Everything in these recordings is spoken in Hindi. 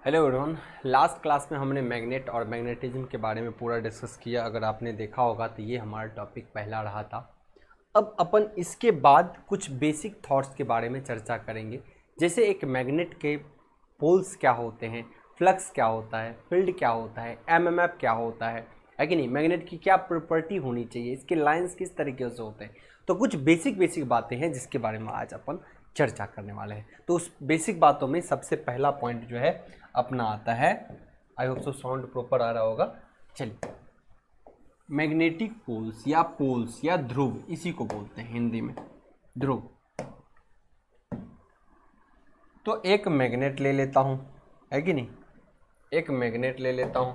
Hello everyone. लास्ट क्लास में हमने मैग्नेट और मैग्नेटिज्म के बारे में पूरा डिस्कस किया। अगर आपने देखा होगा तो ये हमारा टॉपिक पहला रहा था। अब अपन इसके बाद कुछ बेसिक थॉट्स के बारे में चर्चा करेंगे, जैसे एक मैग्नेट के पोल्स क्या होते हैं, फ्लक्स क्या होता है, फील्ड क्या होता है, एमएमएफ क्या होता है कि नहीं, मैग्नेट की क्या प्रॉपर्टी होनी चाहिए, इसके लाइंस किस तरीके से होते हैं। तो कुछ बेसिक बातें हैं जिसके बारे में आज अपन चर्चा करने वाले हैं। तो उस बेसिक बातों में सबसे पहला पॉइंट जो है अपना आता है, I hope so sound proper आ रहा होगा। चलिए, मैग्नेटिक पोल्स या ध्रुव, इसी को बोलते हैं हिंदी में ध्रुव। तो एक मैग्नेट ले लेता हूं, है कि नहीं, एक मैग्नेट ले लेता हूं।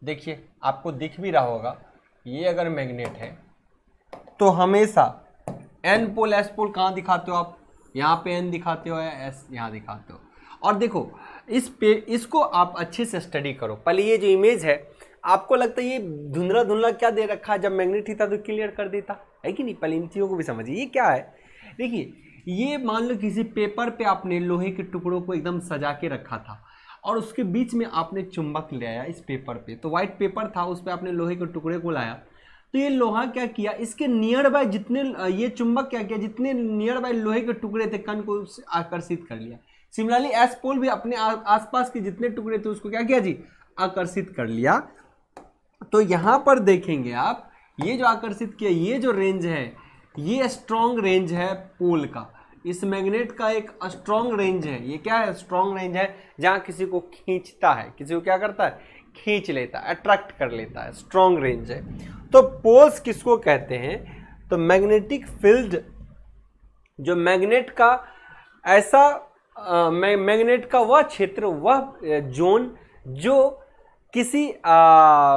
देखिए आपको दिख भी रहा होगा, ये अगर मैग्नेट है तो हमेशा एन पोल एस पोल कहाँ दिखाते हो आप, यहाँ पे एन दिखाते हो या एस यहाँ दिखाते हो। और देखो इसको आप अच्छे से स्टडी करो। पहले ये जो इमेज है आपको लगता है ये धुंधला धुंधला क्या दे रखा है, जब मैग्नेट ही था तो क्लियर कर देता, है कि नहीं। पहले इन चीज़ों को भी समझिए ये क्या है। देखिए ये मान लो किसी पेपर पे आपने लोहे के टुकड़ों को एकदम सजा के रखा था और उसके बीच में आपने चुंबक ले आया इस पेपर पे, तो व्हाइट पेपर था उस पर आपने लोहे के टुकड़े को लाया, तो ये लोहा क्या किया, इसके नियर बाय जितने ये चुंबक क्या किया, जितने नियर बाय लोहे के टुकड़े थे कण को आकर्षित कर लिया। सिमिलरली एस पोल भी अपने आसपास के जितने टुकड़े थे उसको क्या किया जी, आकर्षित कर लिया। तो यहां पर देखेंगे आप, ये जो आकर्षित किया, ये जो रेंज है ये स्ट्रॉन्ग रेंज है पोल का, इस मैग्नेट का एक स्ट्रॉन्ग रेंज है। ये क्या है, स्ट्रॉन्ग रेंज है, जहां किसी को खींचता है, किसी को क्या करता है, खींच लेता है, अट्रैक्ट कर लेता है, स्ट्रॉन्ग रेंज है। तो पोल्स किसको कहते हैं, तो मैग्नेटिक फील्ड, जो मैग्नेट का ऐसा मैग्नेट का वह क्षेत्र, वह जोन जो किसी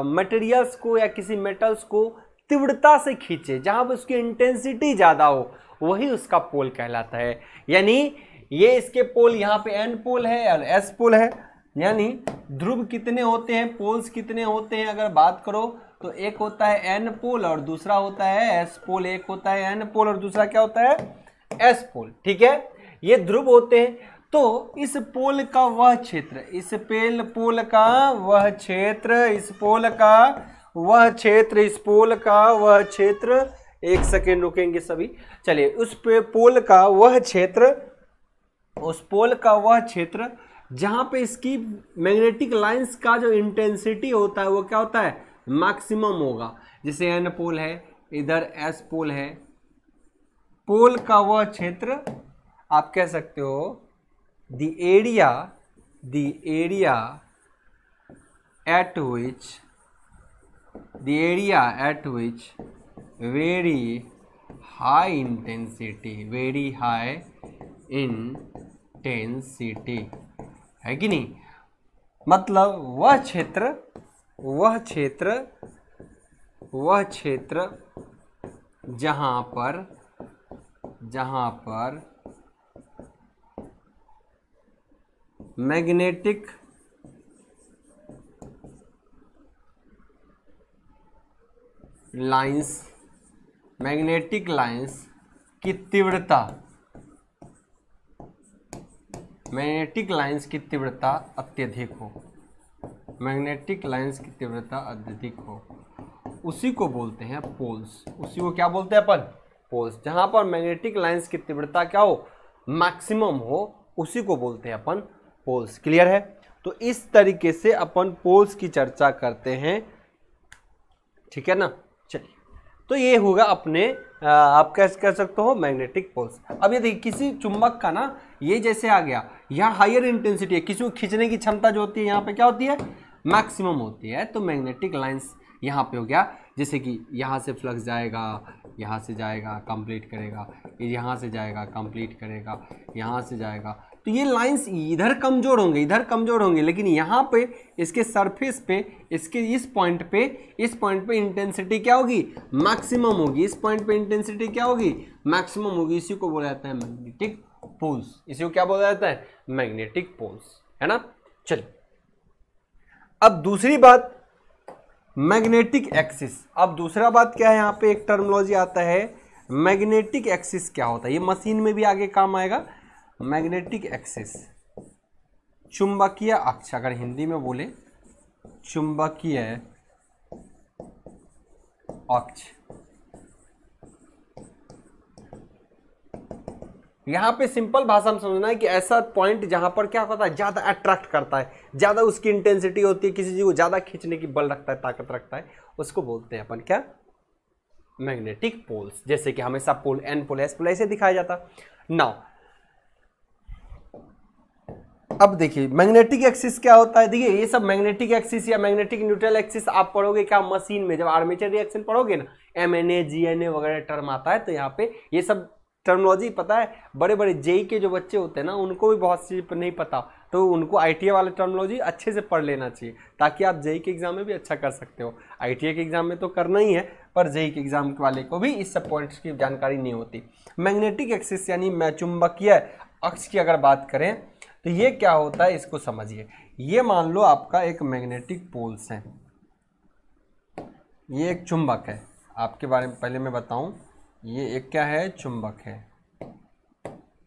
मटेरियल्स को या किसी मेटल्स को तीव्रता से खींचे, जहां पर उसकी इंटेंसिटी ज्यादा हो, वही उसका पोल कहलाता है। यानी ये इसके पोल, यहाँ पे एन पोल है और एस पोल है। यानी ध्रुव कितने होते हैं, पोल्स कितने होते हैं, अगर बात करो तो एक होता है एन पोल और दूसरा होता है एस पोल। एक होता है एन पोल और दूसरा क्या होता है, एस पोल। ठीक है, ये ध्रुव होते हैं। तो इस पोल का वह क्षेत्र, इस पोल का वह क्षेत्र, इस पोल का वह क्षेत्र, इस पोल का वह क्षेत्र, एक सेकेंड रुकेंगे सभी। चलिए, उस पोल का वह क्षेत्र, उस पोल का वह क्षेत्र जहां पे इसकी मैग्नेटिक लाइंस का जो इंटेंसिटी होता है वो क्या होता है, मैक्सिमम होगा। जैसे एन पोल है, इधर एस पोल है, पोल का वह क्षेत्र आप कह सकते हो the area at which very high intensity है कि नहीं। मतलब वह क्षेत्र जहां पर मैग्नेटिक लाइंस की तीव्रता, अत्यधिक हो, उसी को बोलते हैं पोल्स। उसी को क्या बोलते हैं अपन, पोल्स। जहां पर मैग्नेटिक लाइंस की तीव्रता क्या हो, मैक्सिमम हो, उसी को बोलते हैं अपन पोल्स। क्लियर है। तो इस तरीके से अपन पोल्स की चर्चा करते हैं, ठीक है ना। चलिए, तो ये होगा अपने आप कह सकते हो मैग्नेटिक पोल्स। अब ये देखिए, किसी चुंबक का ना ये जैसे आ गया, यहाँ हायर इंटेंसिटी है, किसी को खींचने की क्षमता जो होती है यहाँ पे क्या होती है, मैक्सिमम होती है। तो मैग्नेटिक लाइंस यहाँ पे हो गया, जैसे कि यहाँ से फ्लक्स जाएगा, यहाँ से जाएगा, कंप्लीट करेगा, यहाँ से जाएगा, कंप्लीट करेगा, यहाँ से जाएगा, तो ये लाइंस इधर कमजोर होंगे, लेकिन यहाँ पे इसके सरफेस पे, इसके इस पॉइंट पे इंटेंसिटी क्या होगी, मैक्सिमम होगी। इस पॉइंट पे इंटेंसिटी क्या होगी, मैक्सिमम होगी। इसी को बोला जाता है मैग्नेटिक पोल्स। इसी को क्या बोला जाता है, मैग्नेटिक पोल्स, है ना। चलिए, अब दूसरी बात, मैग्नेटिक एक्सिस। अब दूसरा बात क्या है, यहाँ पे एक टर्मिनोलॉजी आता है मैग्नेटिक एक्सिस। क्या होता है, ये मशीन में भी आगे काम आएगा। मैग्नेटिक एक्सिस, चुंबकीय अक्ष, अगर हिंदी में बोले चुंबकीय अक्ष, यहां पे सिंपल भाषा में समझना है कि ऐसा पॉइंट जहां पर क्या होता है, ज्यादा अट्रैक्ट करता है, ज्यादा उसकी इंटेंसिटी होती है, किसी चीज को ज्यादा खींचने की बल रखता है, ताकत रखता है, उसको बोलते हैं अपन क्या, मैग्नेटिक पोल्स। जैसे कि हमेशा पोल एन पोल एस पोल ऐसे दिखाया जाता। नाउ अब देखिए मैग्नेटिक एक्सिस क्या होता है। देखिए ये सब मैग्नेटिक एक्सिस या मैग्नेटिक न्यूट्रल एक्सिस आप पढ़ोगे क्या मशीन में, जब आर्मेचर रिएक्शन पढ़ोगे ना, MNA GNA वगैरह टर्म आता है, तो यहाँ पे ये सब टर्मिनोलॉजी पता है। बड़े बड़े जेई के जो बच्चे होते हैं ना, उनको भी बहुत चीज नहीं पता, तो उनको ITA वाले टर्मिनोलॉजी अच्छे से पढ़ लेना चाहिए, ताकि आप जेई के एग्जाम में भी अच्छा कर सकते हो। ITA के एग्जाम में तो करना ही है, पर जेई के एग्जाम वाले को भी इस सब पॉइंट्स की जानकारी नहीं होती। मैग्नेटिक एक्सिस यानी चुंबकीय अक्ष की अगर बात करें तो ये क्या होता है, इसको समझिए। ये मान लो आपका एक मैग्नेटिक पोल्स है, ये एक चुंबक है, आपके बारे में पहले मैं बताऊं, ये एक क्या है, चुंबक है,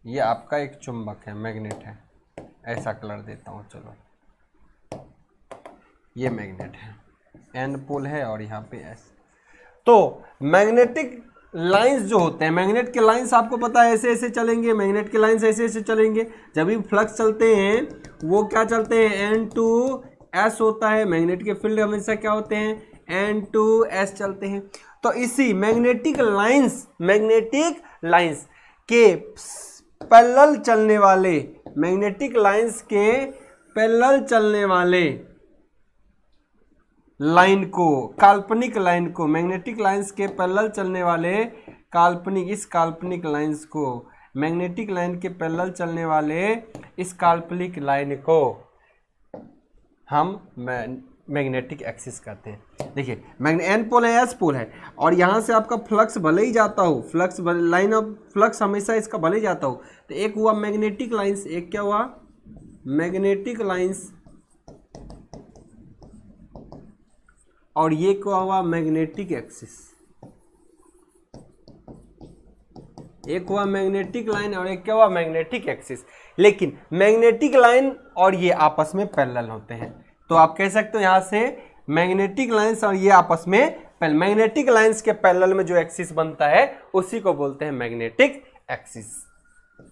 ये आपका एक चुंबक है, मैग्नेट है, ऐसा कलर देता हूं, चलो ये मैग्नेट है, एन पोल है और यहाँ पे एस। तो मैग्नेटिक लाइंस जो होते हैं, मैग्नेट के लाइंस आपको पता है ऐसे ऐसे चलेंगे, मैग्नेट के लाइंस ऐसे ऐसे चलेंगे। जब भी फ्लक्स चलते हैं वो क्या चलते हैं, N2S होता है। मैग्नेट के फील्ड हमेशा क्या होते हैं, N2S चलते हैं। तो इसी मैग्नेटिक लाइंस के पैरेलल चलने वाले, मैग्नेटिक लाइंस के पैरेलल चलने वाले लाइन को, काल्पनिक लाइन को, मैग्नेटिक लाइंस के पैरेलल चलने वाले काल्पनिक, इस काल्पनिक लाइंस को, मैग्नेटिक लाइन के पैरेलल चलने वाले इस काल्पनिक लाइन को हम मैग्नेटिक एक्सिस कहते हैं। देखिए एन पोल है, एस पोल है, और यहाँ से आपका फ्लक्स भले ही जाता हो, फ्लक्स लाइन ऑफ फ्लक्स हमेशा इसका भले ही जाता हो, तो एक हुआ मैग्नेटिक लाइंस, एक क्या हुआ, मैग्नेटिक लाइंस, और ये क्या हुआ, मैग्नेटिक एक्सिस। एक हुआ मैग्नेटिक लाइन और एक क्या हुआ, मैग्नेटिक एक्सिस। लेकिन मैग्नेटिक लाइन और ये आपस में पैरेलल होते हैं, तो आप कह सकते हो यहां से मैग्नेटिक लाइंस और ये आपस में, मैग्नेटिक लाइंस के पैरेलल में जो एक्सिस बनता है उसी को बोलते हैं मैग्नेटिक एक्सिस।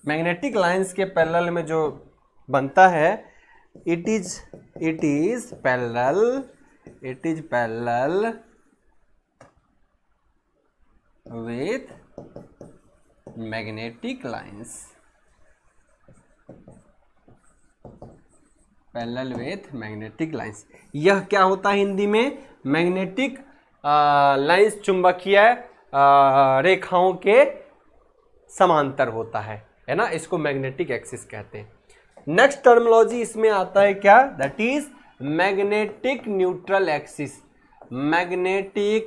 मैग्नेटिक लाइंस के पैरेलल में जो बनता है, it is parallel with magnetic lines, parallel with magnetic lines. यह क्या होता है हिंदी में, मैग्नेटिक लाइंस चुंबकीय रेखाओं के समांतर होता है ना, इसको मैग्नेटिक एक्सिस कहते हैं। नेक्स्ट टर्मिनोलॉजी इसमें आता है क्या, that is magnetic neutral axis. Magnetic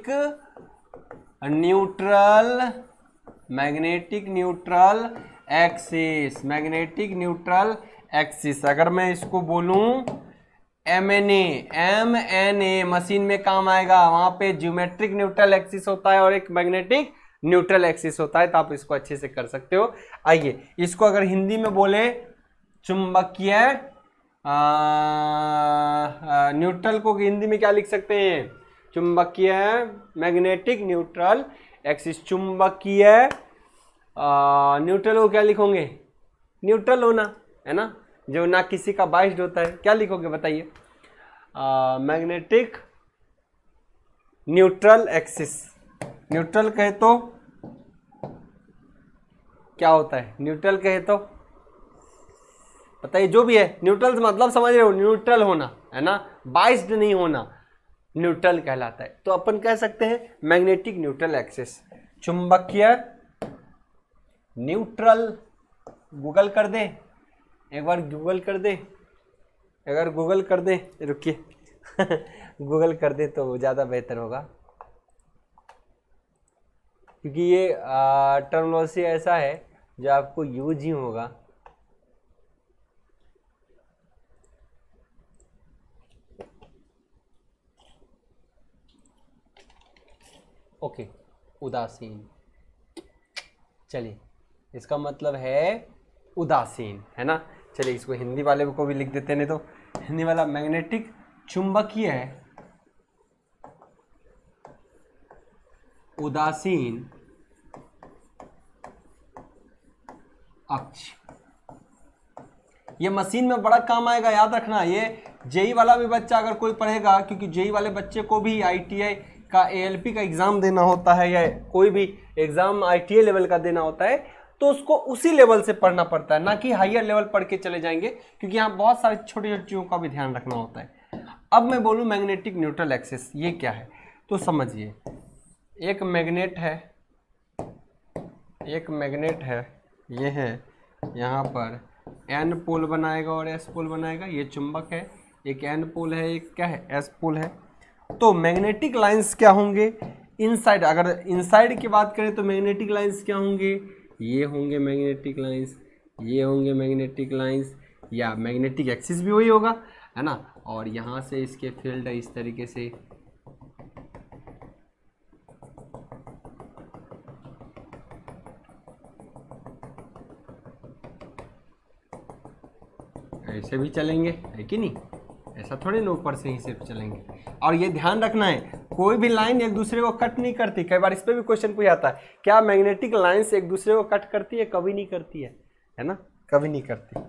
neutral axis, अगर मैं इसको बोलूं MNA मशीन में काम आएगा, वहां पे ज्योमेट्रिक न्यूट्रल एक्सिस होता है और एक मैग्नेटिक न्यूट्रल एक्सिस होता है, तो आप इसको अच्छे से कर सकते हो। आइए इसको अगर हिंदी में बोले, चुंबकीय न्यूट्रल को हिंदी में क्या लिख सकते हैं, चुंबकीय मैग्नेटिक न्यूट्रल एक्सिस। चुंबकीय न्यूट्रल को क्या लिखोगे, न्यूट्रल होना है ना, जो ना किसी का बाइस्ड होता है, क्या लिखोगे बताइए, मैग्नेटिक न्यूट्रल एक्सिस। न्यूट्रल कहे तो क्या होता है, न्यूट्रल कहे तो बताइए, जो भी है न्यूट्रल मतलब समझ रहे हो, न्यूट्रल होना है ना, बाइस्ड नहीं होना, न्यूट्रल कहलाता है। तो अपन कह सकते हैं मैग्नेटिक न्यूट्रल एक्सिस, चुंबकीय न्यूट्रल। गूगल कर दे, एक बार गूगल कर दे, अगर गूगल कर दे, रुकिए गूगल कर दे तो ज़्यादा बेहतर होगा, क्योंकि ये टर्मिनोलॉजी ऐसा है जो आपको यूज ही होगा। ओके, उदासीन, चलिए इसका मतलब है उदासीन, है ना। चलिए इसको हिंदी वाले को भी लिख देते हैं, नहीं तो हिंदी वाला मैग्नेटिक चुंबकीय है उदासीन अक्ष। ये मशीन में बड़ा काम आएगा, याद रखना। ये जेई वाला भी बच्चा अगर कोई पढ़ेगा, क्योंकि जेई वाले बच्चे को भी आईटीआई का एएलपी का एग्जाम देना होता है, या कोई भी एग्जाम आईटीआई लेवल का देना होता है, तो उसको उसी लेवल से पढ़ना पड़ता है, ना कि हायर लेवल पढ़ के चले जाएंगे, क्योंकि यहाँ बहुत सारी छोटी छोटी चीज़ों का भी ध्यान रखना होता है। अब मैं बोलूँ मैग्नेटिक न्यूट्रल एक्सिस ये क्या है, तो समझिए एक मैग्नेट है, एक मैग्नेट है, ये है, यहाँ पर एन पोल बनाएगा और एस पोल बनाएगा, ये चुंबक है, एक एन पोल है, एक क्या है, एस पोल है। तो मैग्नेटिक लाइंस क्या होंगे इनसाइड, अगर इनसाइड की बात करें तो मैग्नेटिक लाइंस क्या होंगे, ये होंगे मैग्नेटिक लाइंस, ये होंगे मैग्नेटिक लाइंस, या मैग्नेटिक एक्सिस भी वही होगा, है ना। और यहाँ से इसके फील्ड इस तरीके से ऐसे भी चलेंगे, है कि नहीं, ऐसा थोड़ी ना ऊपर से ही सिर्फ चलेंगे। और ये ध्यान रखना है कोई भी लाइन एक दूसरे को कट नहीं करती। कई बार इस पर भी क्वेश्चन पूछा जाता है, क्या मैग्नेटिक लाइंस एक दूसरे को कट करती है? कभी नहीं करती है ना, कभी नहीं करती।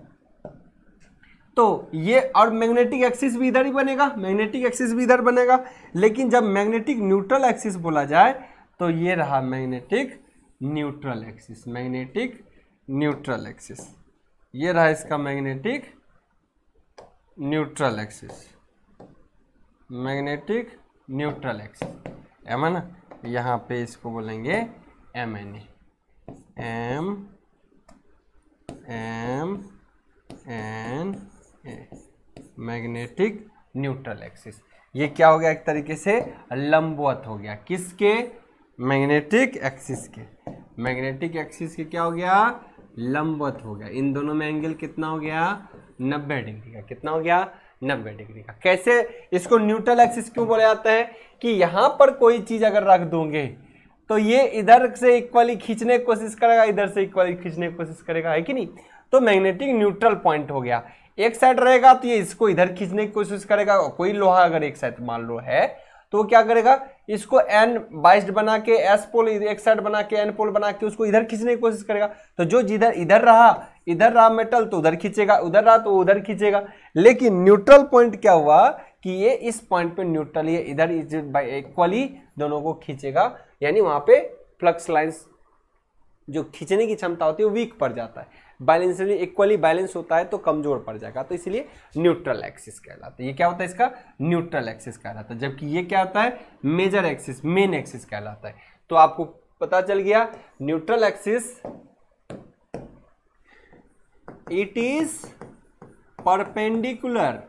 तो ये, और मैग्नेटिक एक्सिस भी इधर ही बनेगा, मैग्नेटिक एक्सिस भी इधर बनेगा। लेकिन जब मैग्नेटिक न्यूट्रल एक्सिस बोला जाए तो ये रहा magnetic neutral axis, magnetic neutral axis, ये रहा इसका magnetic neutral axis, magnetic neutral axis, M है ना। यहाँ पे इसको बोलेंगे M N A, M M N A, magnetic neutral axis. ये क्या हो गया, एक तरीके से लंबवत हो गया, किसके, मैग्नेटिक एक्सिस के, मैग्नेटिक एक्सिस के क्या हो गया, लंबवत हो गया। इन दोनों में एंगल कितना हो गया, 90 डिग्री का। कितना हो गया, 90 डिग्री का। कैसे इसको न्यूट्रल एक्सिस क्यों बोला जाता है, कि यहां पर कोई चीज अगर रख दोगे तो ये इधर से इक्वली खींचने की कोशिश करेगा, इधर से इक्वली खींचने की कोशिश करेगा, है कि नहीं। तो मैग्नेटिक न्यूट्रल पॉइंट हो गया। एक साइड रहेगा तो ये इसको इधर खींचने की कोशिश करेगा, कोई लोहा अगर एक साइड मान लो है तो वो क्या करेगा, इसको एन बाइस्ड बना के, एस पोल एक साइड बना के, एन पोल बना के उसको इधर खींचने की कोशिश करेगा। तो जो जिधर इधर रहा मेटल तो उधर खींचेगा, उधर रहा तो उधर खींचेगा। लेकिन न्यूट्रल पॉइंट क्या हुआ कि ये इस पॉइंट पे न्यूट्रल, ये इधर इक्वली दोनों को खींचेगा, यानी वहां पे फ्लक्स लाइंस जो खींचने की क्षमता होती है वो वीक पड़ जाता है। बैलेंस इक्वली बैलेंस होता है तो कमजोर पड़ जाएगा, तो इसलिए न्यूट्रल एक्सिस कहलाता है। ये क्या होता है, इसका न्यूट्रल एक्सिस कहलाता है। जबकि ये क्या होता है, मेजर एक्सिस, मेन एक्सिस कहलाता है। तो आपको पता चल गया neutral axis, it is perpendicular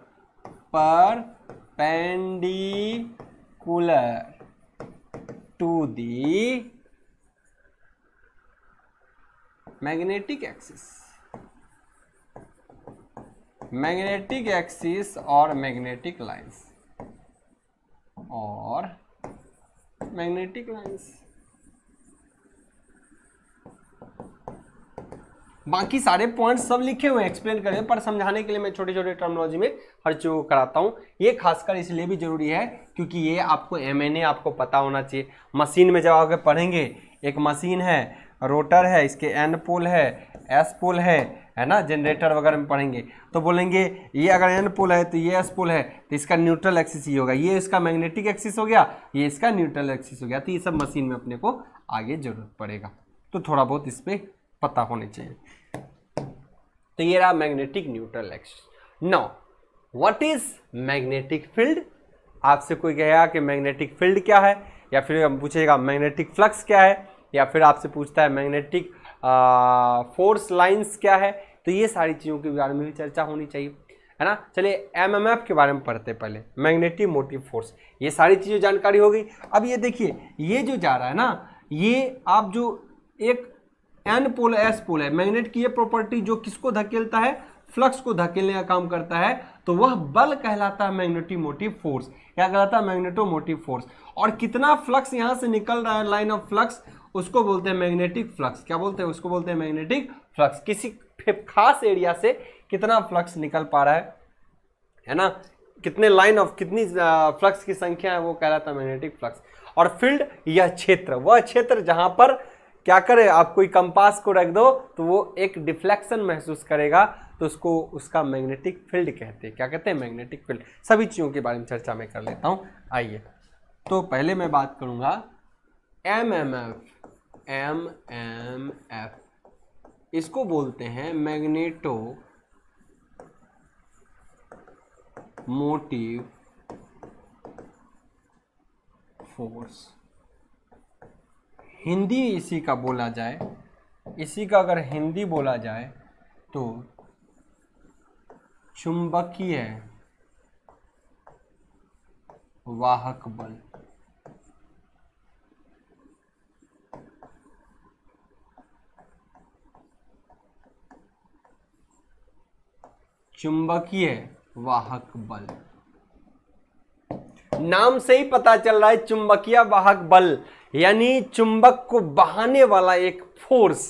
to the magnetic axis, magnetic axis और मैग्नेटिक लाइंस, और मैग्नेटिक लाइंस। बाकी सारे पॉइंट्स सब लिखे हुए हैं, एक्सप्लेन करें, पर समझाने के लिए मैं छोटे छोटे टर्मिनोलॉजी में हर चीज को कराता हूं। ये खासकर इसलिए भी जरूरी है क्योंकि ये आपको एमएनए आपको पता होना चाहिए। मशीन में जब आगे पढ़ेंगे, एक मशीन है, रोटर है, इसके एन पोल है, एस पोल है ना, जनरेटर वगैरह में पढ़ेंगे तो बोलेंगे ये अगर एन पोल है तो ये एस पोल है, तो इसका न्यूट्रल एक्सिस ही होगा, ये इसका मैग्नेटिक एक्सिस हो गया, ये इसका न्यूट्रल एक्सिस हो गया। तो ये सब मशीन में अपने को आगे जरूरत पड़ेगा, तो थोड़ा बहुत इस पर पता होने चाहिए। तो ये रहा magnetic neutral axis. Now what is magnetic field. आपसे कोई कहेगा कि मैग्नेटिक फील्ड क्या है, या फिर पूछेगा मैग्नेटिक फ्लक्स क्या है, या फिर आपसे पूछता है मैग्नेटिक फोर्स लाइंस क्या है, तो ये सारी चीज़ों के बारे में भी चर्चा होनी चाहिए, है ना। चलिए एमएमएफ के बारे में पढ़ते पहले, मैग्नेटिक मोटिव फोर्स। ये सारी चीज़ें जानकारी हो गई। अब ये देखिए, ये जो जा रहा है ना, ये आप जो एक एन पोल एस पोल है, मैग्नेट की ये प्रॉपर्टी जो किसको धकेलता है, फ्लक्स को धकेलने का काम करता है, तो वह बल कहलाता है मैग्नेटोमोटिव फोर्स। क्या कहलाता है, मैग्नेटोमोटिव फोर्स। और कितना फ्लक्स यहाँ से निकल रहा है, लाइन ऑफ फ्लक्स, उसको बोलते हैं मैग्नेटिक फ्लक्स। क्या बोलते हैं, उसको बोलते हैं मैग्नेटिक फ्लक्स। किसी खास एरिया से कितना फ्लक्स निकल पा रहा है ना, कितने लाइन ऑफ कितनी फ्लक्स की संख्या है, वो कहलाता है मैग्नेटिक फ्लक्स। और फील्ड यह क्षेत्र, वह क्षेत्र जहां पर क्या करे, आप कोई कंपास को रख दो तो वो एक डिफ्लेक्शन महसूस करेगा, तो उसको उसका मैग्नेटिक फील्ड कहते हैं। क्या कहते हैं? Magnetic field. सभी चीज़ों के बारे में चर्चा मैं कर लेता हूँ। आइए, तो पहले मैं बात करूँगा एमएमएफ। एमएमएफ इसको बोलते हैं मैग्नेटो मोटिव फोर्स। हिंदी इसी का बोला जाए, इसी का अगर हिंदी बोला जाए तो चुंबकीय वाहक बल। चुंबकीय वाहक बल, नाम से ही पता चल रहा है चुंबकीय वाहक बल, यानी चुंबक को बहाने वाला एक फोर्स,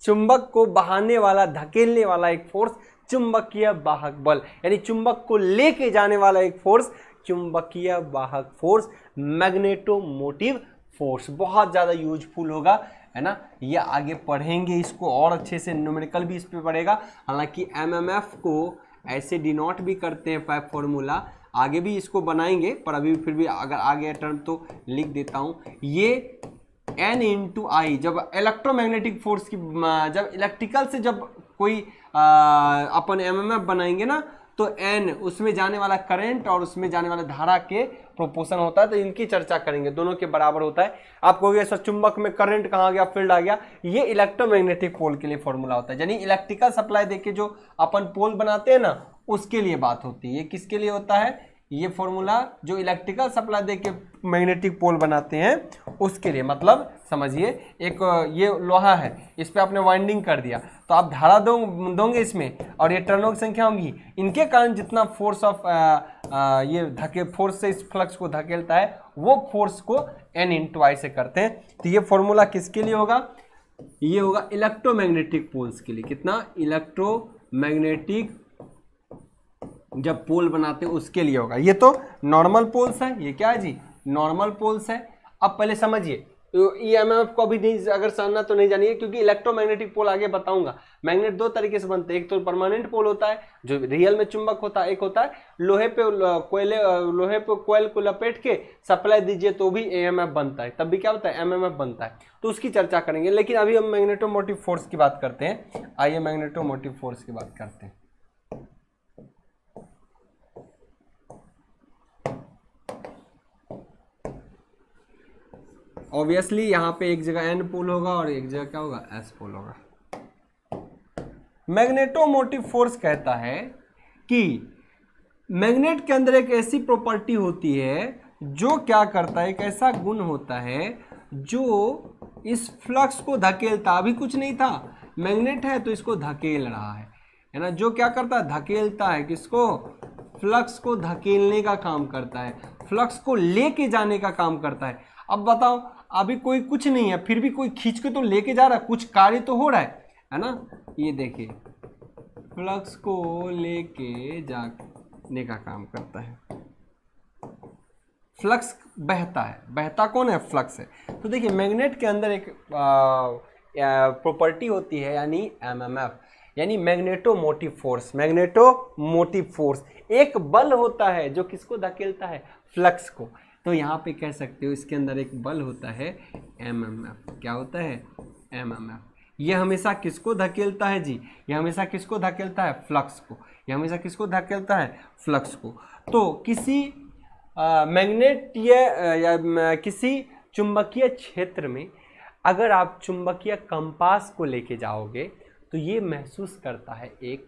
चुंबक को बहाने वाला, धकेलने वाला एक फोर्स चुंबकीय वाहक बल, यानी चुंबक को लेके जाने वाला एक फोर्स चुंबकीय वाहक फोर्स, मैग्नेटोमोटिव फोर्स। बहुत ज्यादा यूजफुल होगा, है ना। ये आगे पढ़ेंगे इसको और अच्छे से, न्यूमेरिकल भी इस पे पढ़ेगा। हालांकि एमएमएफ को ऐसे डिनोट भी करते हैं पाइप फॉर्मूला, आगे भी इसको बनाएंगे, पर अभी फिर भी अगर आ गया टर्म तो लिख देता हूं। ये N इंटू आई, जब इलेक्ट्रोमैग्नेटिक फोर्स की, जब इलेक्ट्रिकल से जब कोई अपन एमएमएफ बनाएंगे ना, तो N उसमें जाने वाला करंट और उसमें जाने वाला धारा के प्रोपोर्शन होता है, तो इनकी चर्चा करेंगे, दोनों के बराबर होता है। आप कहोगे सर चुंबक में करंट कहाँ गया, फील्ड आ गया, ये इलेक्ट्रोमैग्नेटिक पोल के लिए फॉर्मूला होता है, यानी इलेक्ट्रिकल सप्लाई देके जो अपन पोल बनाते हैं ना, उसके लिए बात होती है। ये किसके लिए होता है? ये फॉर्मूला जो इलेक्ट्रिकल सप्लाई देके मैग्नेटिक पोल बनाते हैं उसके लिए। मतलब समझिए, एक ये लोहा है, इस पे आपने वाइंडिंग कर दिया, तो आप धारा दोगे इसमें, और ये टर्नों की संख्या होगी, इनके कारण जितना फोर्स ऑफ ये फोर्स से इस फ्लक्स को धकेलता है, वो फोर्स को N इंटू आई से करते हैं। तो ये फॉर्मूला किसके लिए होगा? ये होगा इलेक्ट्रोमैग्नेटिक पोल्स के लिए। कितना? इलेक्ट्रोमैग्नेटिक जब पोल बनाते हैं उसके लिए होगा। ये तो नॉर्मल पोल्स है, ये क्या है जी? नॉर्मल पोल्स है। अब पहले समझिए, ईएमएफ को भी नहीं अगर समझना तो नहीं जानिए, क्योंकि इलेक्ट्रोमैग्नेटिक पोल आगे बताऊंगा। मैग्नेट दो तरीके से बनते हैं, एक तो परमानेंट पोल होता है जो रियल में चुंबक होता है, एक होता है लोहे पे कोयल को लपेट के सप्लाई दीजिए तो भी एएमएफ बनता है, तब भी क्या होता है? एमएमएफ बनता है। तो उसकी चर्चा करेंगे, लेकिन अभी हम मैग्नेटोमोटिव फोर्स की बात करते हैं। आइए मैग्नेटोमोटिव फोर्स की बात करते हैं। ऑब्वियसली यहाँ पे एक जगह एन पोल होगा और एक जगह क्या होगा? एस पोल होगा। मैग्नेटोमोटिव फोर्स कहता है कि मैग्नेट के अंदर एक ऐसी प्रॉपर्टी होती है जो क्या करता है, एक ऐसा गुण होता है जो इस फ्लक्स को धकेलता, अभी कुछ नहीं था, मैग्नेट है तो इसको धकेल रहा है ना। जो क्या करता है? धकेलता है। किसको? फ्लक्स को धकेलने का काम करता है, फ्लक्स को लेके जाने का काम करता है। अब बताओ, अभी कोई कुछ नहीं है, फिर भी कोई खींच के तो लेके जा रहा है, कुछ कार्य तो हो रहा है ना। ये देखिए, फ्लक्स को लेके जाने का काम करता है, फ्लक्स बहता है। बहता कौन है? फ्लक्स है। तो देखिए, मैग्नेट के अंदर एक प्रॉपर्टी होती है, यानी एमएमएफ, यानी मैग्नेटोमोटिव फोर्स। मैग्नेटोमोटिव फोर्स एक बल होता है जो किसको धकेलता है? फ्लक्स को। तो यहाँ पे कह सकते हो इसके अंदर एक बल होता है एमएमएफ। क्या होता है? एमएमएफ। ये हमेशा किसको धकेलता है जी? ये हमेशा किसको धकेलता है? फ्लक्स को। ये हमेशा किसको धकेलता है? फ्लक्स को। तो किसी मैग्नेट या किसी चुंबकीय क्षेत्र में अगर आप चुंबकीय कंपास को लेके जाओगे तो ये महसूस करता है एक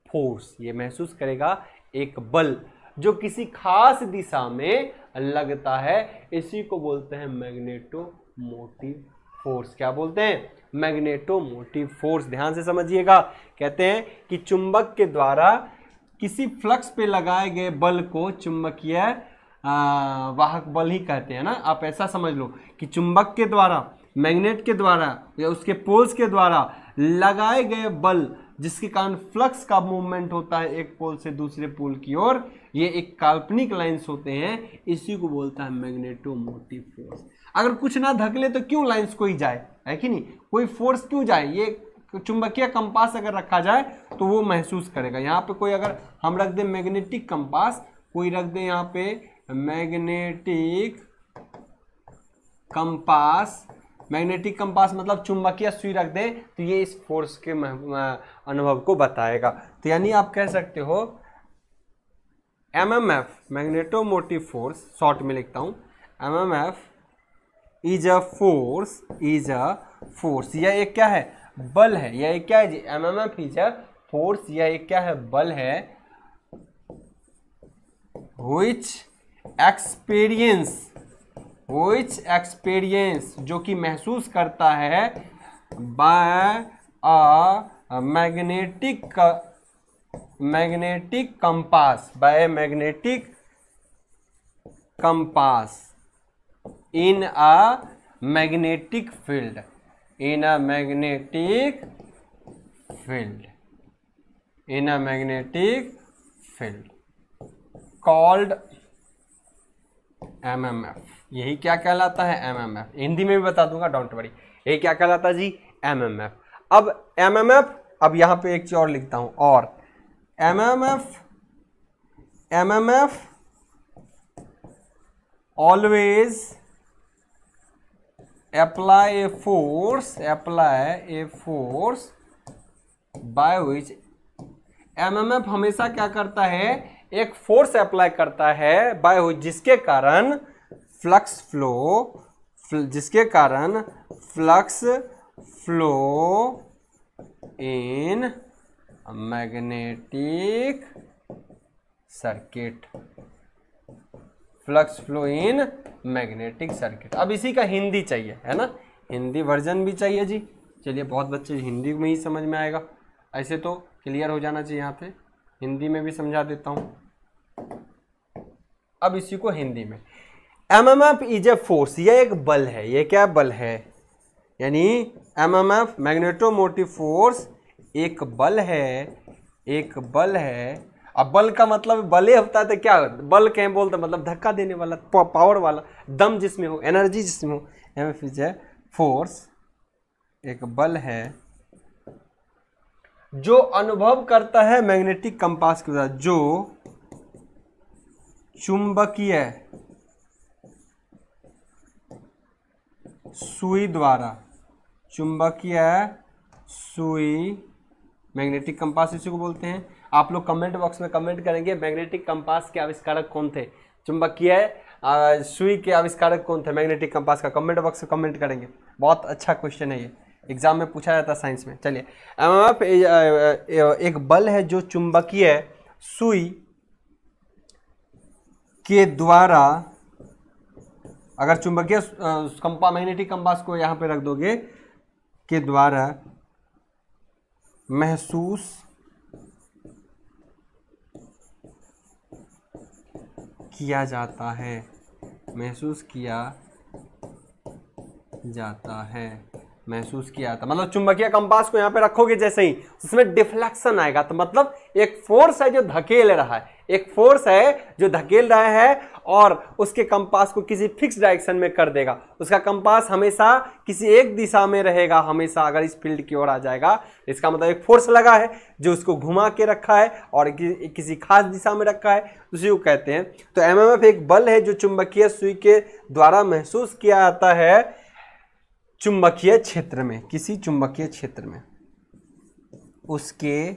फोर्स, ये महसूस करेगा एक बल जो किसी खास दिशा में लगता है। इसी को बोलते हैं मैग्नेटोमोटिव फोर्स। क्या बोलते हैं? Magnetomotive force. ध्यान से समझिएगा। कहते हैं कि चुंबक के द्वारा किसी फ्लक्स पे लगाए गए बल को चुंबकीय वाहक बल ही कहते हैं ना। आप ऐसा समझ लो कि चुंबक के द्वारा, मैग्नेट के द्वारा या उसके पोल्स के द्वारा लगाए गए बल जिसके कारण फ्लक्स का मूवमेंट होता है एक पोल से दूसरे पोल की ओर, ये एक काल्पनिक लाइंस होते हैं, इसी को बोलता है मैग्नेटोमोटिव फोर्स। अगर कुछ ना धकेले तो क्यों लाइंस कोई जाए, है कि नहीं, कोई फोर्स क्यों जाए, ये चुंबकीय कंपास अगर रखा जाए तो वो महसूस करेगा। यहाँ पे कोई अगर हम रख दे मैग्नेटिक कंपास, कोई रख दे यहाँ पे मैग्नेटिक कंपास, मैग्नेटिक कंपास मतलब चुंबकीय सुई रख दे, तो ये इस फोर्स के अनुभव को बताएगा। तो यानी आप कह सकते हो एमएमएफ मैग्नेटोमोटिव फोर्स, शॉर्ट में लिखता हूं, एमएमएफ इज अ फोर्स, यह एक क्या है, बल है। यह एक क्या है जी, एमएमएफ इज अ फोर्स, यह एक क्या है, बल है, which experience जो कि महसूस करता है by a magnetic compass in a magnetic field called MMF। यही क्या कहलाता है, MMF। हिंदी में भी बता दूंगा, डोंट वरी। यही क्या कहलाता है जी, MMF। अब MMF, अब यहां पे एक चीज और लिखता हूं, और MMF always apply a force by which, MMF हमेशा क्या करता है, एक फोर्स अप्लाई करता है बाय which, जिसके कारण flux flow in magnetic circuit. अब इसी का हिंदी चाहिए, है ना, हिंदी वर्जन भी चाहिए जी। चलिए, बहुत बच्चे हिंदी में ही समझ में आएगा, ऐसे तो क्लियर हो जाना चाहिए, यहाँ पे हिंदी में भी समझा देता हूं। अब इसी को हिंदी में, एमएमएफ इज ए फोर्स, यह एक बल है, ये क्या बल है, यानी एमएमएफ मैग्नेटोमोटिव फोर्स एक बल है। अब बल का मतलब बले होता है, तो क्या बल कहें बोलते, मतलब धक्का देने वाला, पावर वाला, दम जिसमें हो, एनर्जी जिसमें हो। एमएमएफ इज ए फोर्स, एक बल है जो अनुभव करता है मैग्नेटिक कंपास के द्वारा, जो चुंबकीय सुई, मैग्नेटिक कंपास इसी को बोलते हैं। आप लोग कमेंट बॉक्स में कमेंट करेंगे मैग्नेटिक कंपास के आविष्कारक कौन थे, चुंबकीय सुई के आविष्कारक कौन थे, मैग्नेटिक कंपास का, कमेंट बॉक्स में कमेंट करेंगे। बहुत अच्छा क्वेश्चन है ये, एग्जाम में पूछा जाता है साइंस में। चलिए, एमएमएफ एक बल है जो चुंबकीय सुई के द्वारा, अगर चुंबकीय मैग्नेटिक कंपास को यहां पे रख दोगे, के द्वारा महसूस किया जाता है, मतलब चुंबकीय कंपास को यहां पे रखोगे जैसे ही, उसमें डिफ्लेक्शन आएगा, तो मतलब एक फोर्स है जो धकेल रहा है, और उसके कंपास को किसी फिक्स डायरेक्शन में कर देगा। उसका कंपास हमेशा किसी एक दिशा में रहेगा, हमेशा अगर इस फील्ड की ओर आ जाएगा, इसका मतलब एक फोर्स लगा है जो उसको घुमा के रखा है और किसी खास दिशा में रखा है, उसी को कहते हैं। तो एमएमएफ एक बल है जो चुंबकीय सुई के द्वारा महसूस किया जाता है चुंबकीय क्षेत्र में, किसी चुंबकीय क्षेत्र में, उसके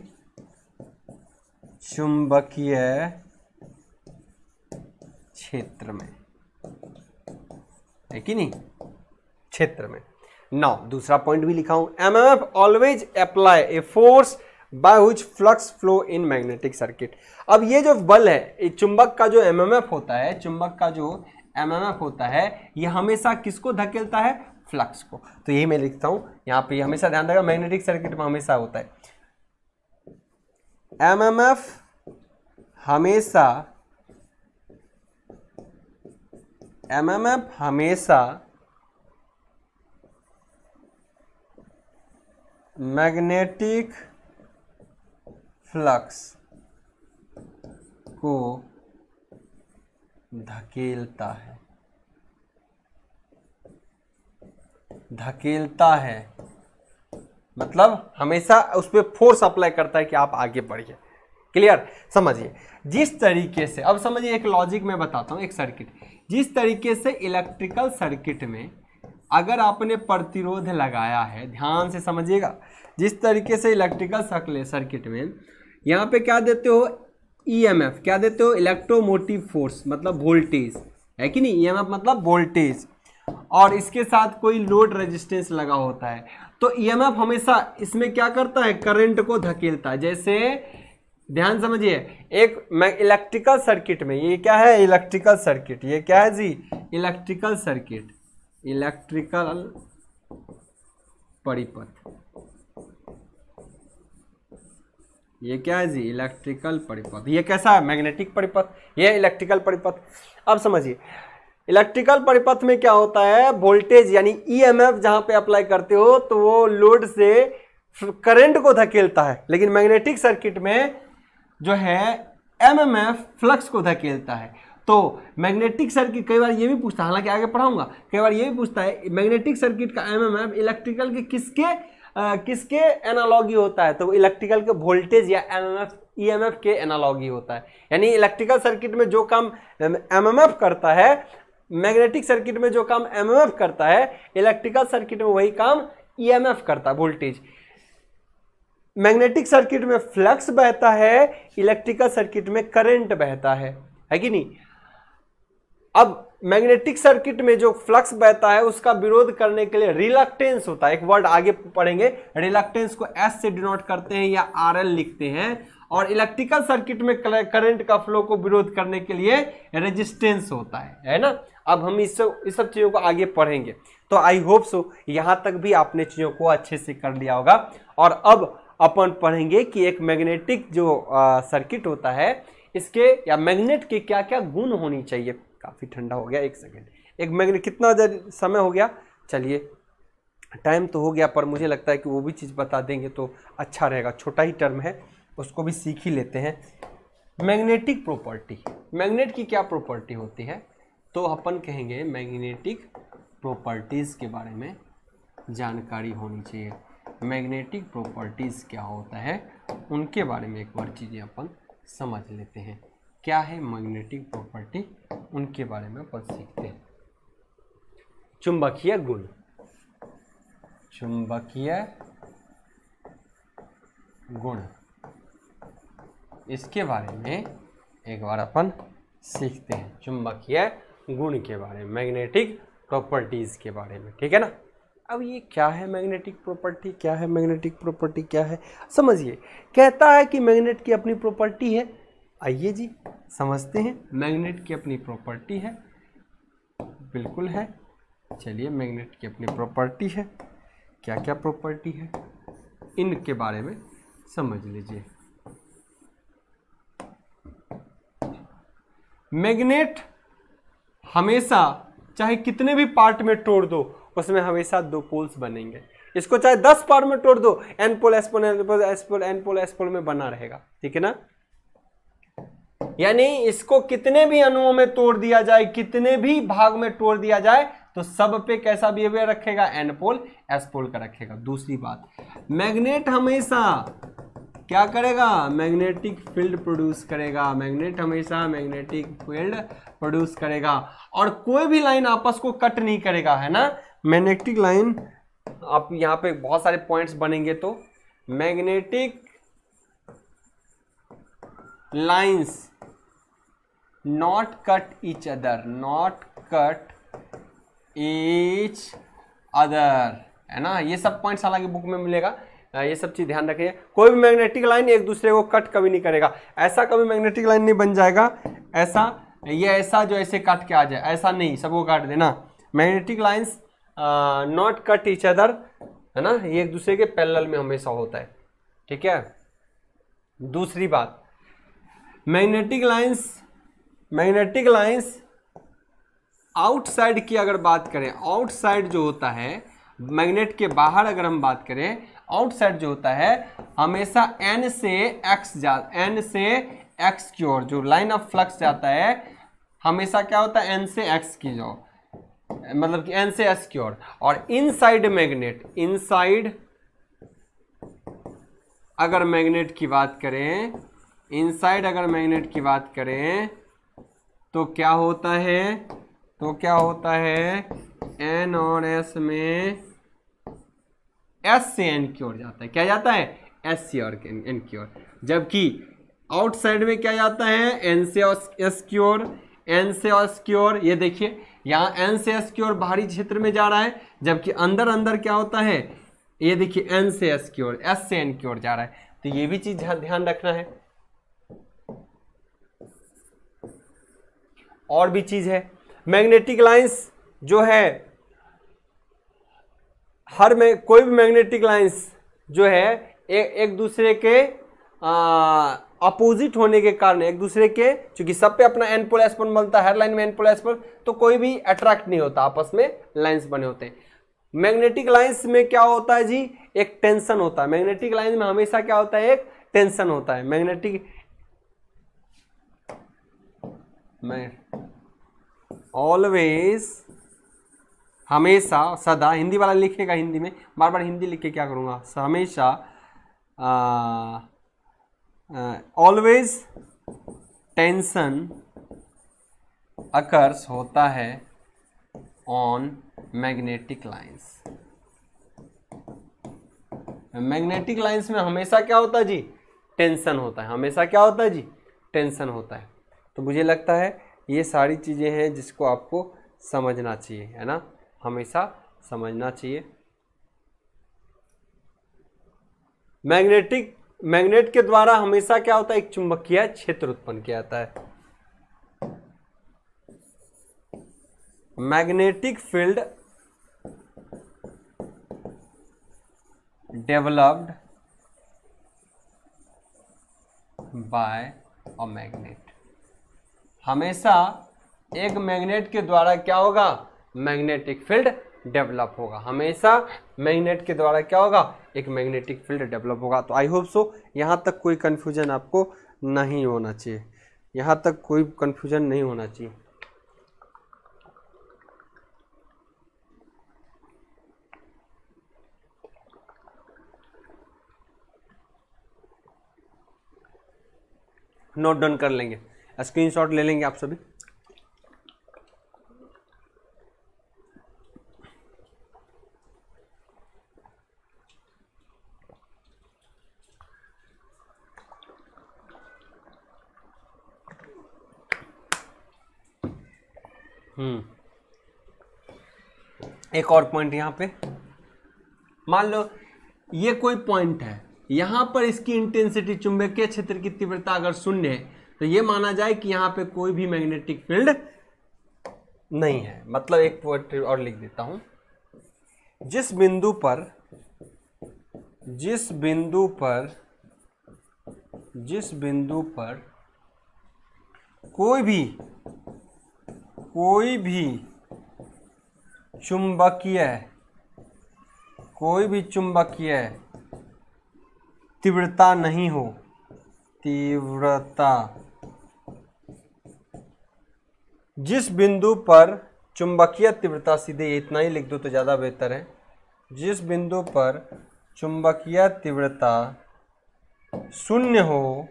चुंबकीय क्षेत्र में, है कि नहीं, क्षेत्र में। नाउ दूसरा पॉइंट भी लिखा हूं, MMF always apply a force by which flux flow in magnetic circuit. अब ये जो बल है, चुंबक का जो एमएमएफ होता है, ये हमेशा किसको धकेलता है, फ्लक्स को। तो यही मैं लिखता हूं यहां पे, हमेशा ध्यान रखना, मैग्नेटिक सर्किट में हमेशा होता है, एमएमएफ हमेशा मैग्नेटिक फ्लक्स को धकेलता है, धकेलता है मतलब हमेशा उस पर फोर्स अप्लाई करता है कि आप आगे बढ़िए। क्लियर? समझिए जिस तरीके से, अब समझिए एक लॉजिक में बताता हूं, एक सर्किट, जिस तरीके से इलेक्ट्रिकल सर्किट में अगर आपने प्रतिरोध लगाया है, ध्यान से समझिएगा, जिस तरीके से इलेक्ट्रिकल सर्किट में यहाँ पे क्या देते हो, ईएमएफ, क्या देते हो, इलेक्ट्रोमोटिव फोर्स मतलब वोल्टेज, है कि नहीं, ईएमएफ मतलब वोल्टेज, और इसके साथ कोई लोड रेजिस्टेंस लगा होता है, तो ईएमएफ हमेशा इसमें क्या करता है, करंट को धकेलता है। जैसे ध्यान समझिए, एक इलेक्ट्रिकल सर्किट में, ये क्या है, इलेक्ट्रिकल सर्किट, ये क्या है जी, इलेक्ट्रिकल सर्किट, इलेक्ट्रिकल परिपथ, ये क्या है जी, इलेक्ट्रिकल परिपथ। ये कैसा है, मैग्नेटिक परिपथ, ये इलेक्ट्रिकल परिपथ। अब समझिए इलेक्ट्रिकल परिपथ में क्या होता है, वोल्टेज यानी ईएमएफ जहां पे अप्लाई करते हो तो वो लोड से करंट को धकेलता है, लेकिन मैग्नेटिक सर्किट में जो है एमएमएफ फ्लक्स को धकेलता है। तो मैग्नेटिक सर्किट कई बार ये भी पूछता है, हालांकि आगे पढ़ाऊंगा, कई बार ये भी पूछता है मैग्नेटिक सर्किट का एमएमएफ इलेक्ट्रिकल के किसके एनालॉगी होता है, तो इलेक्ट्रिकल के वोल्टेज या एमएमएफ ईएमएफ के एनालॉगी होता है। यानी इलेक्ट्रिकल सर्किट में जो काम एमएमएफ करता है, मैग्नेटिक सर्किट में जो काम एमएमएफ करता है, इलेक्ट्रिकल सर्किट में वही काम ईएमएफ करता है, वोल्टेज। मैग्नेटिक सर्किट में फ्लक्स बहता है, इलेक्ट्रिकल सर्किट में करंट बहता है कि नहीं। अब मैग्नेटिक सर्किट में जो फ्लक्स बहता है उसका विरोध करने के लिए रिलक्टेंस होता है, एक वर्ड आगे पढ़ेंगे, रिलक्टेंस को एस से डिनोट करते हैं या आरएल लिखते हैं, और इलेक्ट्रिकल सर्किट में करंट का फ्लो को विरोध करने के लिए रेजिस्टेंस होता है ना। अब हम इस सब चीजों को आगे पढ़ेंगे, तो आई होप सो यहां तक भी आपने चीजों को अच्छे से कर लिया होगा। और अब अपन पढ़ेंगे कि एक मैग्नेटिक जो सर्किट होता है, इसके या मैग्नेट के क्या क्या गुण होनी चाहिए। काफी ठंडा हो गया, एक सेकेंड, एक मैग्नेट, कितना समय हो गया, चलिए टाइम तो हो गया, पर मुझे लगता है कि वो भी चीज़ बता देंगे तो अच्छा रहेगा, छोटा ही टर्म है, उसको भी सीख ही लेते हैं। मैग्नेटिक प्रॉपर्टी, मैग्नेट की क्या प्रॉपर्टी होती है, तो अपन कहेंगे मैग्नेटिक प्रॉपर्टीज़ के बारे में जानकारी होनी चाहिए। मैग्नेटिक प्रॉपर्टीज़ क्या होता है उनके बारे में एक बार चीज़ें अपन समझ लेते हैं। क्या है मैग्नेटिक प्रॉपर्टी, उनके बारे में अपन सीखते हैं। चुंबकीय गुण, चुंबकीय गुण, इसके बारे में एक बार अपन सीखते हैं, चुंबकीय गुण के बारे में, मैग्नेटिक प्रॉपर्टीज के बारे में, ठीक है ना। अब ये क्या है मैग्नेटिक प्रॉपर्टी, क्या है मैग्नेटिक प्रॉपर्टी, क्या है समझिए। कहता है कि मैग्नेट की अपनी प्रॉपर्टी है, आइए जी समझते हैं। मैग्नेट की अपनी प्रॉपर्टी है, बिल्कुल है, चलिए मैग्नेट की अपनी प्रॉपर्टी है, क्या क्या प्रॉपर्टी है इनके बारे में समझ लीजिए। मैग्नेट हमेशा चाहे कितने भी पार्ट में तोड़ दो, उसमें हमेशा दो पोल्स बनेंगे। इसको चाहे 10 पार्ट में तोड़ दो, N pole S pole N pole S pole N pole S pole में बना रहेगा, ठीक है ना। यानी इसको कितने भी अणुओं में तोड़ दिया जाए, कितने भी भाग में तोड़ दिया जाए, तो सब पे कैसा बिहेवियर रखेगा, एन पोल एस पोल का रखेगा। दूसरी बात, मैग्नेट हमेशा क्या करेगा, मैग्नेटिक फील्ड प्रोड्यूस करेगा, मैग्नेट हमेशा मैग्नेटिक फील्ड प्रोड्यूस करेगा, और कोई भी लाइन आपस को कट नहीं करेगा, है ना। मैग्नेटिक लाइन, आप यहाँ पे बहुत सारे पॉइंट्स बनेंगे, तो magnetic lines not cut each other, not cut each other, है ना। ये सब पॉइंट्स हालांकि बुक में मिलेगा, ये सब चीज ध्यान रखिए। कोई भी मैग्नेटिक लाइन एक दूसरे को कट कभी नहीं करेगा, ऐसा कभी मैग्नेटिक लाइन नहीं बन जाएगा, ऐसा ये ऐसा जो ऐसे काट के आ जाए, ऐसा नहीं, सबको काट देना। Magnetic lines not cut each other, है ना, ये एक दूसरे के पैरेलल में हमेशा होता है, ठीक है। दूसरी बात, मैग्नेटिक लाइंस आउटसाइड की अगर बात करें, आउटसाइड जो होता है मैग्नेट के बाहर, अगर हम बात करें आउटसाइड जो होता है हमेशा n से x की ओर जो लाइन ऑफ फ्लक्स जाता है हमेशा क्या होता है n से x की जो मतलब कि n से s की ओर। और इनसाइड मैग्नेट, इनसाइड अगर मैग्नेट की बात करें, इनसाइड अगर मैग्नेट की बात करें तो क्या होता है, तो क्या होता है n और s में s से n की ओर जाता है। क्या जाता है? s से और n की ओर। जबकि आउटसाइड में क्या जाता है? n से s की ओर, n से s की ओर। ये देखिए यहाँ n से s की ओर बाहरी क्षेत्र में जा रहा है, जबकि अंदर अंदर क्या होता है, ये देखिए n से s की ओर, s से n की ओर जा रहा है। तो ये भी चीज ध्यान रखना है। और भी चीज है, मैग्नेटिक लाइंस जो है हर में कोई भी मैग्नेटिक लाइंस जो है एक दूसरे के अपोजिट होने के कारण, एक दूसरे के, चूंकि सब पे अपना एन पोल एस पोल मिलता है, हर लाइन में एन पोल एस पोल, तो कोई भी अट्रैक्ट नहीं होता, आपस में लाइंस बने होते हैं। मैग्नेटिक लाइंस में क्या होता है जी, एक टेंशन होता है। मैग्नेटिक लाइन में हमेशा क्या होता है, एक टेंशन होता है। मैग्नेटिक ऑलवेज, हमेशा, सदा, हिंदी वाला लिखेगा हिंदी में, बार बार हिंदी लिख के क्या करूँगा, हमेशा ऑलवेज टेंशन अकर्स होता है on magnetic lines. Magnetic lines में हमेशा क्या होता है जी, टेंशन होता है। हमेशा क्या होता है जी, टेंशन होता है। तो मुझे लगता है ये सारी चीज़ें हैं जिसको आपको समझना चाहिए, है ना, हमेशा समझना चाहिए। मैग्नेट के द्वारा हमेशा क्या होता है, एक चुंबकीय क्षेत्र उत्पन्न किया जाता है। Magnetic field developed by a magnet. हमेशा एक मैग्नेट के द्वारा क्या होगा, मैग्नेटिक फील्ड डेवलप होगा। हमेशा मैग्नेट के द्वारा क्या होगा, एक मैग्नेटिक फील्ड डेवलप होगा। तो आई होप सो यहाँ तक कोई कंफ्यूजन आपको नहीं होना चाहिए, यहाँ तक कोई कंफ्यूजन नहीं होना चाहिए। नोट डाउन कर लेंगे, स्क्रीनशॉट ले लेंगे आप सभी। एक और पॉइंट यहाँ पे, मान लो ये कोई पॉइंट है, यहाँ पर इसकी इंटेंसिटी, चुंबकीय क्षेत्र की तीव्रता अगर शून्य है तो ये माना जाए कि यहाँ पे कोई भी मैग्नेटिक फील्ड नहीं है। मतलब एक पॉइंट और लिख देता हूं, जिस बिंदु पर कोई भी चुंबकीय तीव्रता नहीं हो, जिस बिंदु पर चुंबकीय तीव्रता, सीधे इतना ही लिख दो तो ज़्यादा बेहतर है, जिस बिंदु पर चुंबकीय तीव्रता शून्य हो,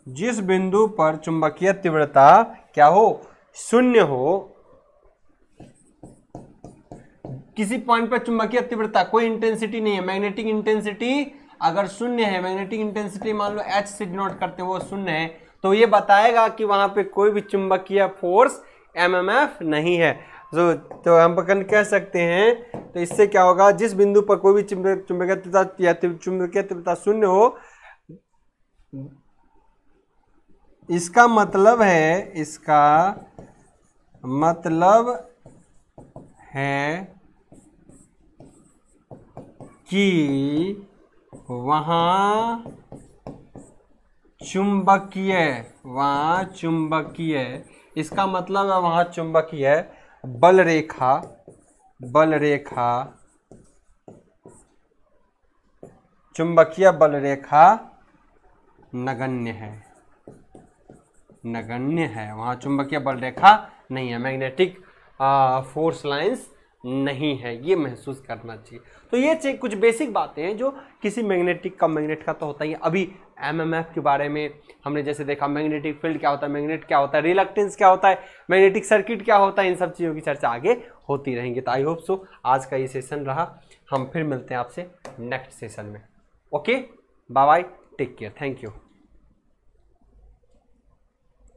जिस बिंदु पर चुंबकीय तीव्रता क्या हो, शून्य हो, किसी पॉइंट पर चुंबकीय तीव्रता कोई इंटेंसिटी नहीं है, मैग्नेटिक इंटेंसिटी अगर शून्य है, मैग्नेटिक इंटेंसिटी मान लो H से डिनोट करते वो शून्य है, तो ये बताएगा कि वहां पे कोई भी चुंबकीय फोर्स MMF नहीं है। तो हम कह सकते हैं, तो इससे क्या होगा, जिस बिंदु पर कोई भी चुंबकीय तीव्रता शून्य हो, इसका मतलब है कि वहाँ चुंबकीय इसका मतलब है वहां चुंबकीय बल रेखा चुंबकीय बल रेखा नगण्य है, वहां चुंबकीय बल रेखा नहीं है, मैग्नेटिक फोर्स लाइंस नहीं है, ये महसूस करना चाहिए। तो ये कुछ बेसिक बातें हैं जो किसी मैग्नेटिक का, मैग्नेट का तो होता ही है। अभी एमएमएफ के बारे में हमने जैसे देखा, मैग्नेटिक फील्ड क्या होता है, मैग्नेट क्या होता है, रिलक्टेंस क्या होता है, मैग्नेटिक सर्किट क्या होता है, इन सब चीज़ों की चर्चा आगे होती रहेंगी। तो आई होप सो आज का ये सेशन रहा, हम फिर मिलते हैं आपसे नेक्स्ट सेशन में। Okay, bye bye, take care, thank you.